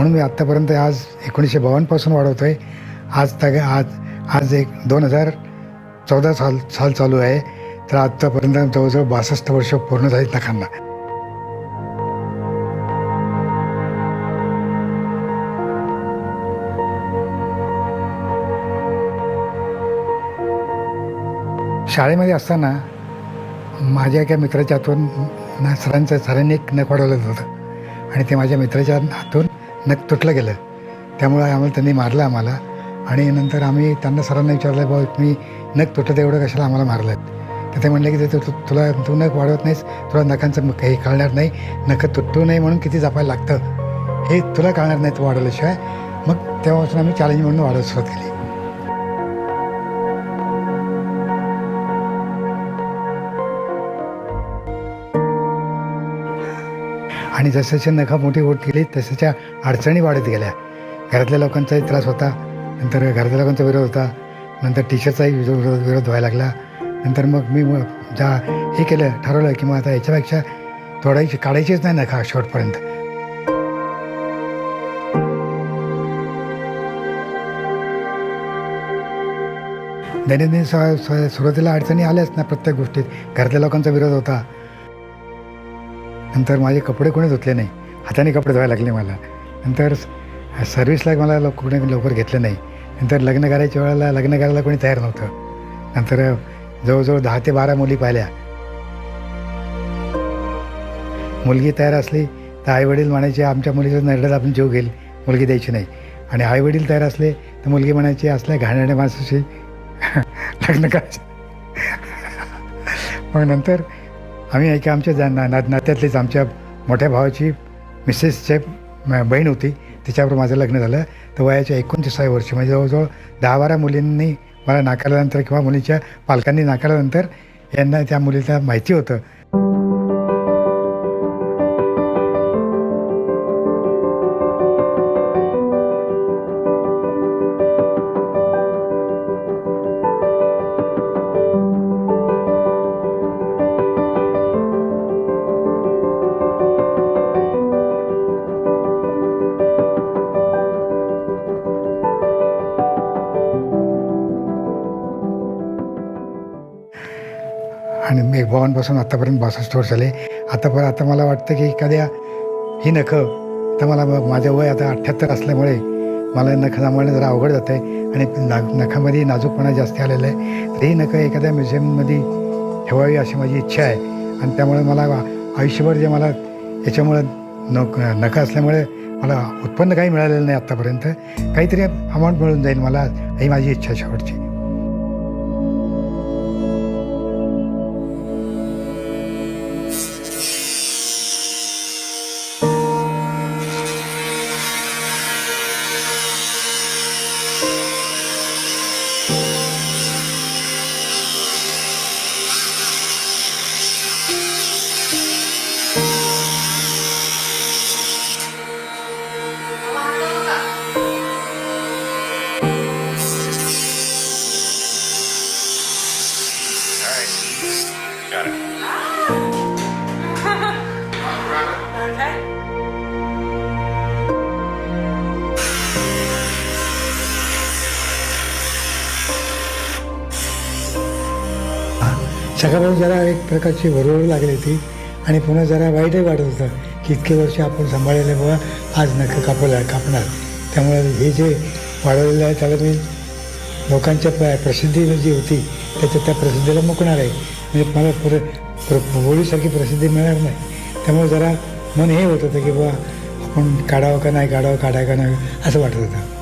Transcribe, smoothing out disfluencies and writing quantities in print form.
म्हणून मी आत्तापर्यंत आज 1952 वाढवतो आहे. आज 2014 साल चालू आहे. तर आत्तापर्यंत जवळजवळ 62 वर्ष पूर्ण झालीत नखांना. शाळेमध्ये असताना माझ्या एका मित्राच्या हातून सरांनी एक नख वाढवलं होतं आणि ते माझ्या मित्राच्या हातून नख तुटलं गेलं. त्यामुळं त्यांनी मारलं आम्हाला. आणि नंतर आम्ही सरांना विचारलं, बाबा तुम्ही नख तुटलं एवढं कशाला आम्हाला मारलं. तर ते म्हणले की तू नख वाढवत नाहीस, तुला नखांचं काही कळणार नाही, नखं तुटू नये म्हणून किती जपायला लागतं हे तुला कळणार नाही तू वाढवल्याशिवाय. मग तेव्हापासून आम्ही चॅलेंज म्हणून वाढवायला सुरुवात केली. आणि जसं नखं मोठी होत गेली तशाच्या अडचणी वाढत गेल्या. घरातल्या लोकांचाही त्रास होता, नंतर घरातल्या लोकांचा विरोध होता, नंतर टीचरचाही विरोध व्हायला लागला. नंतर मग मी हे ठरवलं की मग आता याच्यापेक्षा काढायचीच नाही नखं शेवटपर्यंत. दैनंदिन सुरुवातीला अडचणी आल्याच ना प्रत्येक गोष्टीत. घरातल्या लोकांचा विरोध होता. नंतर माझे कपडे कोणी धुतले नाही, हाताने कपडे धुवायला लागले मला. नंतर सर्व्हिसला मला कोणी लवकर घेतलं नाही. नंतर लग्न करायच्या वेळेला लग्न करायला कोणी तयार नव्हतं. नंतर जवळजवळ 10 ते 12 मुली पाहिल्या. मुलगी तयार असली तर आईवडील म्हणायचे आमच्या मुलीचं नरड्यात आपण जीव घेईल, मुलगी द्यायची नाही. आणि आईवडील तयार असले तर मुलगी म्हणायची असल्या घाणेरड्या माणसाशी लग्न करायचं. मग नंतर आम्ही आमच्या नात्यातलीच आमच्या मोठ्या भावाची मिसेसचे बहीण होती, तिच्याबरोबर माझं लग्न झालं. तर वयाच्या 29 वर्षी म्हणजे जवळजवळ 10-12 मुलींनी मला नाकारल्यानंतर किंवा मुलीच्या पालकांनी नाकारल्यानंतर यांना त्या मुलीला माहिती होतं. आणि मी 52 आत्तापर्यंत 62 वर्ष झाले. आता मला वाटतं की एखाद्या ही नखं तर मला माझं वय आता 78 असल्यामुळे मला नखं सांभाळणं जरा अवघड जातं आहे. आणि नखामध्ये नाजूकपणा जास्त आलेला आहे. तर ही नखं एखाद्या म्युझियममध्ये ठेवावी अशी माझी इच्छा आहे. आणि त्यामुळे मला आयुष्यभर जे मला याच्यामुळं नखं असल्यामुळे मला उत्पन्न काही मिळालेलं नाही आत्तापर्यंत. काहीतरी अमाऊंट मिळून जाईल मला, ही माझी इच्छा आहे शेवटची. Got it. Okay. सकाळपासून जरा एक प्रकारची भरभर लागली होती आणि पुन्हा जरा वाईटही वाटत होतं की इतके वर्ष आपण सांभाळलेले बाबा आज नखं कापणार. त्यामुळे हे जे वाढवलेलं आहे त्याला मी लोकांच्या प्रसिद्धी जी होती त्या प्रसिद्धीला मुकणार आहे. म्हणजे मला बोलीसारखी प्रसिद्धी मिळणार नाही. त्यामुळे जरा मन हे होत होतं की बाबा आपण काढावं का नाही काढावं का नाही असं वाटत होतं.